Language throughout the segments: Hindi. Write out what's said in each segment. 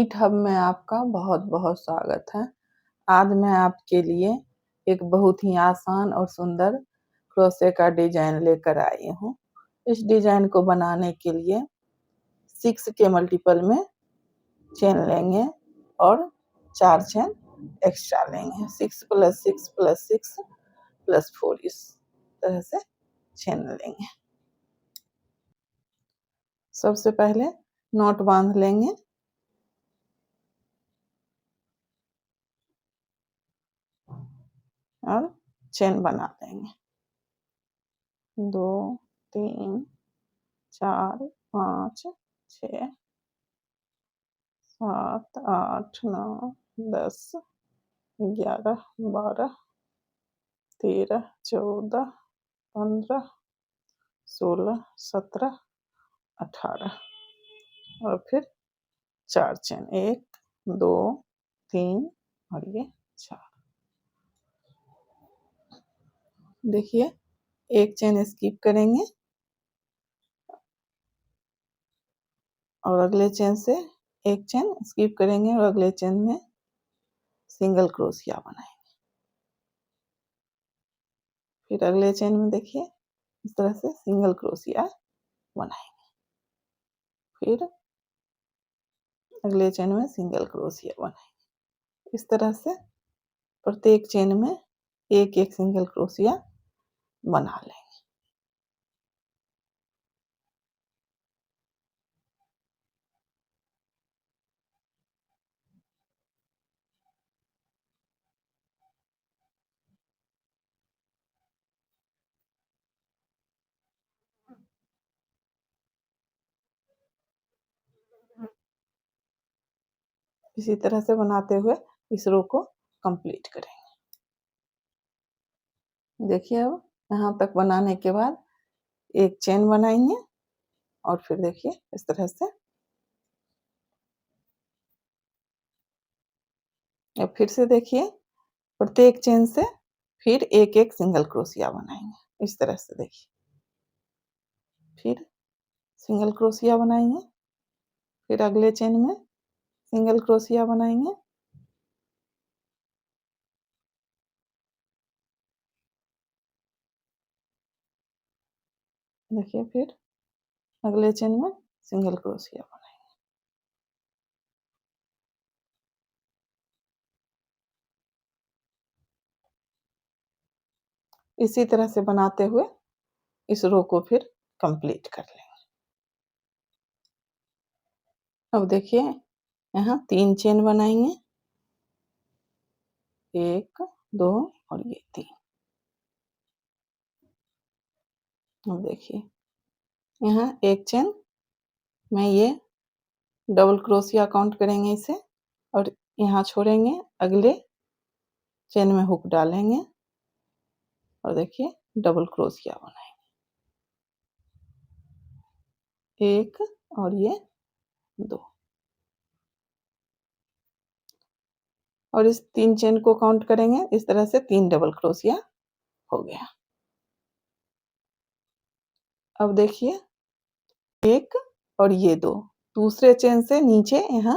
नीट हब में आपका बहुत-बहुत स्वागत है। आज मैं आपके लिए एक बहुत ही आसान और सुंदर क्रोशे का डिज़ाइन लेकर आई हूँ। इस डिज़ाइन को बनाने के लिए 6 के मल्टीपल में चेन लेंगे और 4 चेन एक्स्ट्रा लेंगे। 6 + 6 + 6 + 4 इस तरह से चेन लेंगे। सबसे पहले नॉट बांध लेंगे। और चेन बना लेंगे 2 3 4 5 6 7 8 9 10 11 12 13 14 15 16 17 18 और फिर 4 चेन 1 2 3 और ये 4। देखिए एक चेन स्किप करेंगे और अगले चेन से एक चेन स्किप करेंगे और अगले चेन में सिंगल क्रोशिया बनाएंगे। फिर अगले चेन में देखिए इस तरह से सिंगल क्रोशिया बनाएंगे। फिर अगले चेन में सिंगल क्रोशिया बनाएंगे। इस तरह से प्रत्येक चेन में एक एक सिंगल क्रोशिया बना लेंगे। इसी तरह से बनाते हुए इस रो को कंप्लीट करेंगे। देखिए अब यहाँ तक बनाने के बाद एक चेन बनाएंगे और फिर देखिए इस तरह से अब फिर से देखिए प्रत्येक चेन से फिर एक एक सिंगल क्रोशिया बनाएंगे। इस तरह से देखिए फिर सिंगल क्रोशिया बनाएंगे। फिर अगले चेन में सिंगल क्रोशिया बनाएंगे। देखिए फिर अगले चेन में सिंगल क्रोशिया बनाएंगे। इसी तरह से बनाते हुए इस रो को फिर कंप्लीट कर लेंगे। अब देखिए यहाँ 3 चेन बनाएंगे 1 2 और ये 3। अब देखिए यहाँ एक चेन में ये डबल क्रोशिया काउंट करेंगे इसे और यहाँ छोड़ेंगे। अगले चेन में हुक डालेंगे और देखिए डबल क्रोशिया बनाएंगे 1 और ये 2 और इस 3 चेन को काउंट करेंगे। इस तरह से 3 डबल क्रोशिया हो गया। अब देखिए 1 और ये 2 दूसरे चेन से नीचे यहाँ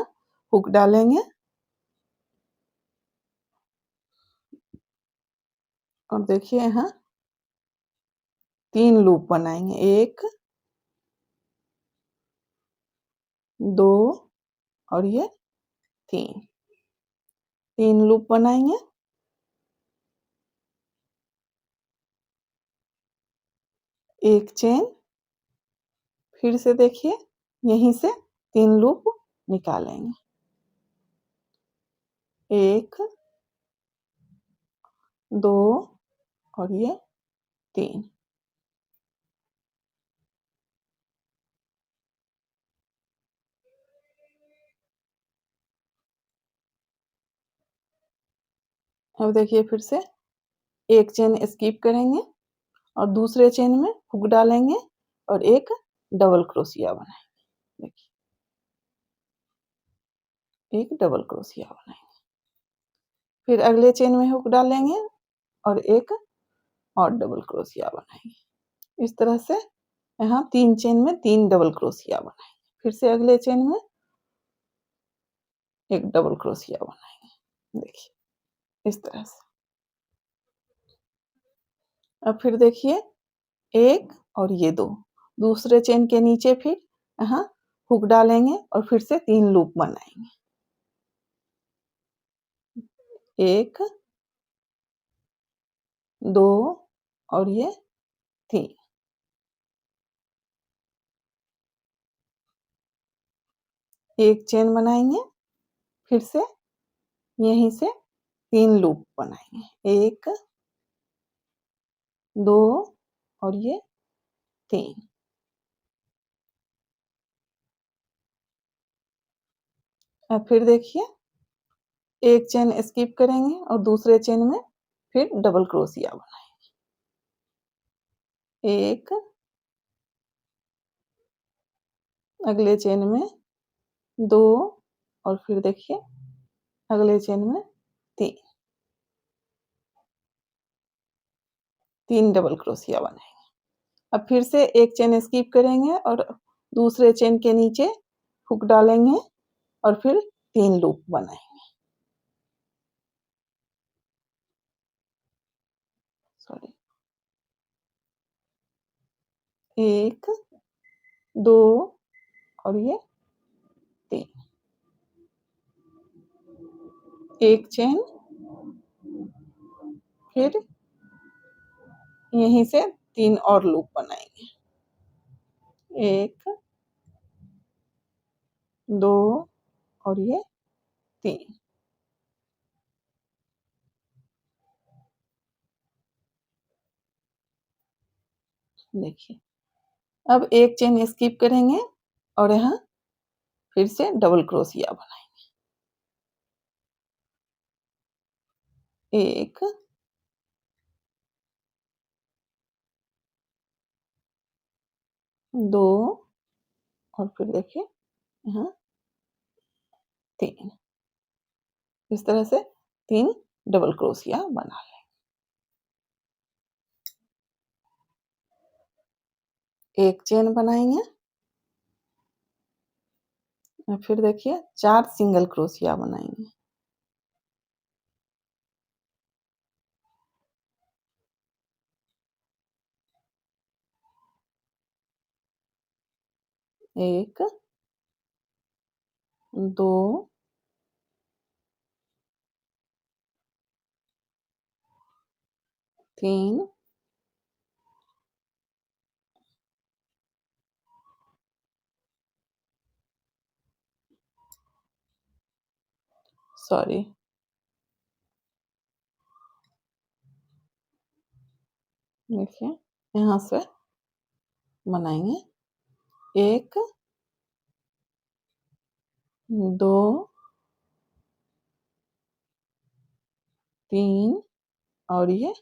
हुक डालेंगे और देखिए यहाँ 3 लूप बनाएंगे 1 2 और ये 3 लूप बनाएंगे। एक चेन फिर से देखिए यहीं से 3 लूप निकालेंगे 1 2 और ये 3। अब देखिए फिर से एक चेन स्किप करेंगे और दूसरे चेन में हुक डालेंगे और एक डबल क्रोशिया बनाएंगे। देखिए एक डबल क्रोशिया बनाएंगे। फिर अगले चेन में हुक डालेंगे और एक और डबल क्रोशिया बनाएंगे। इस तरह से यहाँ 3 चेन में 3 डबल क्रोशिया बनाएंगे। फिर से अगले चेन में एक डबल क्रोशिया बनाएंगे, देखिए इस तरह से। अब फिर देखिए, एक और ये दो, दूसरे चेन के नीचे फिर यहाँ हुक डालेंगे और फिर से 3 लूप बनाएंगे। एक, दो और ये 3। एक चेन बनाएंगे, फिर से यहीं से 3 लूप बनाएंगे। एक, दो और ये 3। अब फिर देखिए, एक चेन स्किप करेंगे और दूसरे चेन में फिर डबल क्रोशिया बनाएंगे। एक, अगले चेन में 2 और फिर देखिए अगले चेन में 3। 3 डबल क्रोशिया बनाएंगे। अब फिर से एक चेन स्किप करेंगे और दूसरे चेन के नीचे हुक डालेंगे और फिर 3 लूप बनाएंगे। सॉरी, एक, दो और ये 3। एक चेन, फिर यहीं से 3 और लूप बनाएंगे। एक, दो और ये 3। देखिए, अब एक चेन स्किप करेंगे और यहाँ फिर से डबल क्रोशिया बनाएंगे। एक, दो और फिर देखिए यहाँ 3। इस तरह से 3 डबल क्रोशिया बना लें। एक चेन बनाएंगे और फिर देखिए 4 सिंगल क्रोशिया बनाएंगे। एक, दो, 3, सॉरी, देखिए यहाँ से बनाएंगे। एक, दो, 3 और ये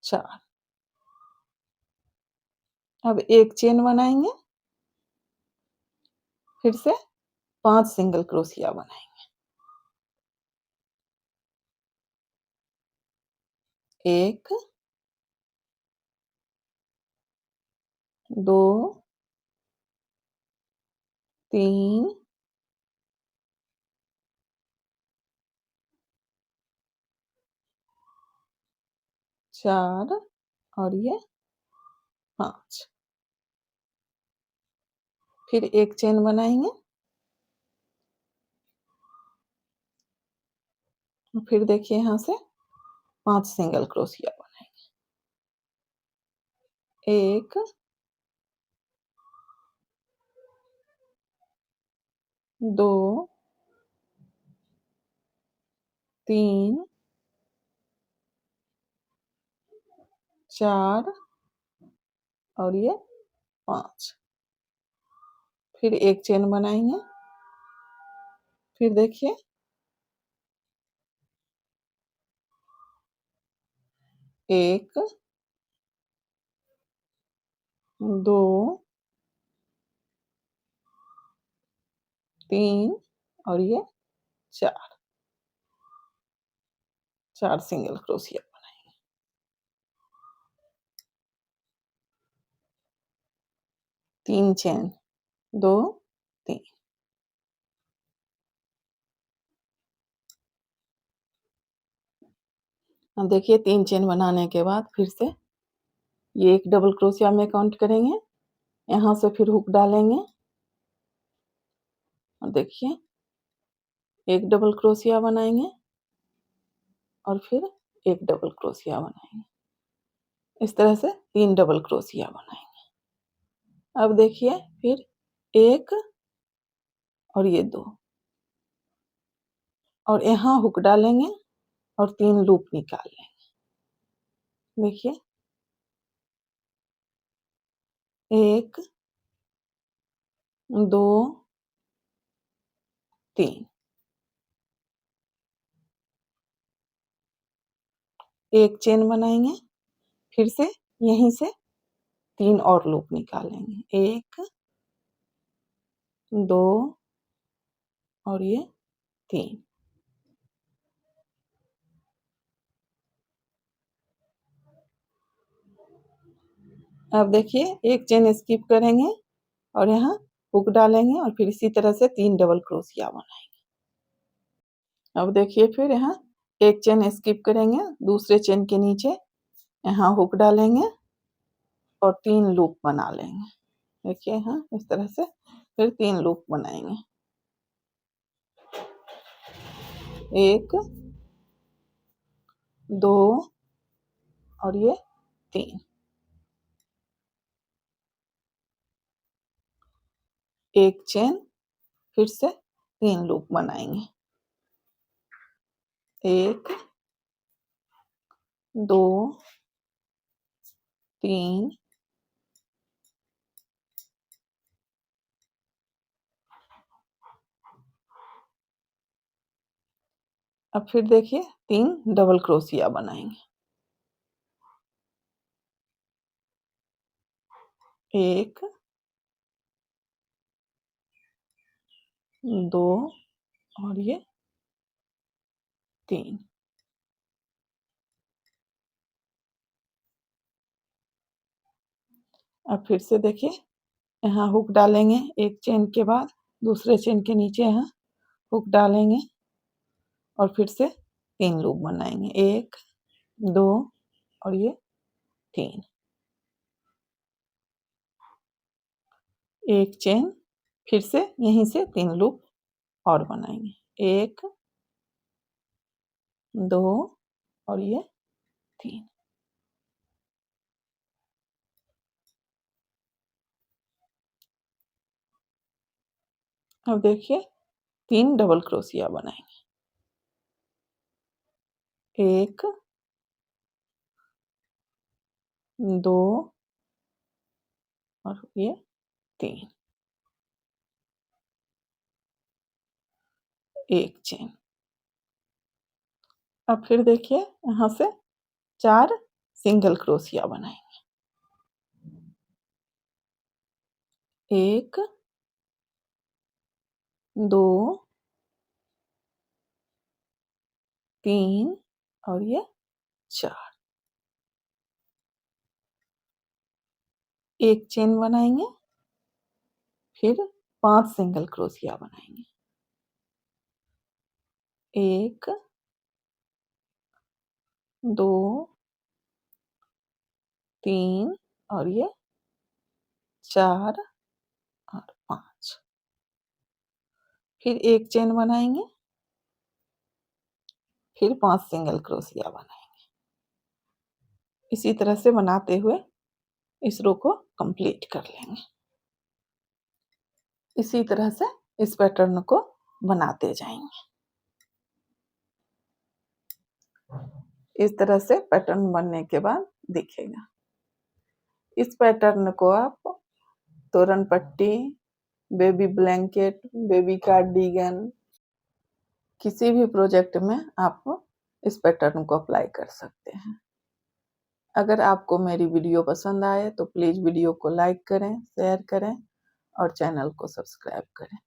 4। अब एक चेन बनाएंगे, फिर से 5 सिंगल क्रोशिया बनाएंगे। एक, दो, 3 4 और ये 5। फिर एक चेन बनाएंगे, फिर देखिए यहाँ से 5 सिंगल क्रोशिया बनाएंगे। एक, दो, 3 4 और ये 5। फिर एक चेन बनाएंगे, फिर देखिए एक, दो, 3 और ये 4। 4 सिंगल क्रोशिया बनाएंगे। 3 चेन, 2, 3। अब देखिए 3 चेन बनाने के बाद फिर से ये एक डबल क्रोशिया में काउंट करेंगे, यहाँ से फिर हुक डालेंगे और देखिए एक डबल क्रोशिया बनाएंगे और फिर एक डबल क्रोशिया बनाएंगे। इस तरह से 3 डबल क्रोशिया बनाएंगे। अब देखिए फिर 1 और ये 2 और यहाँ हुक डालेंगे और 3 लूप निकाल लेंगे। देखिए 1 2 3 एक चेन बनाएंगे, फिर से यहीं से 3 और लूप निकालेंगे। 1 2 और ये 3। अब देखिए एक चेन स्किप करेंगे और यहाँ हुक डालेंगे और फिर इसी तरह से 3 डबल क्रोशिया बनाएंगे। अब देखिए फिर यहाँ एक चेन स्किप करेंगे, दूसरे चेन के नीचे यहाँ हुक डालेंगे और 3 लूप बना लेंगे। देखिए यहाँ इस तरह से फिर 3 लूप बनाएंगे। 1 2 और ये 3। एक चेन फिर से 3 लूप बनाएंगे। 1 2 3 अब फिर देखिए 3 डबल क्रोशिया बनाएंगे। 1 2 और ये 3। अब फिर से देखिए यहाँ हुक डालेंगे, एक चेन के बाद दूसरे चेन के नीचे यहाँ हुक डालेंगे और फिर से 3 लूप बनाएंगे। 1 2 और ये 3। एक चेन फिर से यहीं से 3 लूप और बनाएंगे। 1 2 और ये 3। अब देखिए 3 डबल क्रोशिया बनाएंगे। 1 2 और ये 3। एक चेन। अब फिर देखिए यहाँ से 4 सिंगल क्रोशिया बनाएंगे। 1 2 3 और ये 4। एक चेन बनाएंगे, फिर 5 सिंगल क्रोशिया बनाएंगे। 1 2 3 और ये 4 और 5। फिर एक चेन बनाएंगे, फिर 5 सिंगल क्रोशिया बनाएंगे। इसी तरह से बनाते हुए इस रो को कंप्लीट कर लेंगे। इसी तरह से इस पैटर्न को बनाते जाएंगे। इस तरह से पैटर्न बनने के बाद दिखेगा। इस पैटर्न को आप तोरण पट्टी, बेबी ब्लैंकेट, बेबी कार्डिगन किसी भी प्रोजेक्ट में आप इस पैटर्न को अप्लाई कर सकते हैं। अगर आपको मेरी वीडियो पसंद आए तो प्लीज़ वीडियो को लाइक करें, शेयर करें और चैनल को सब्सक्राइब करें।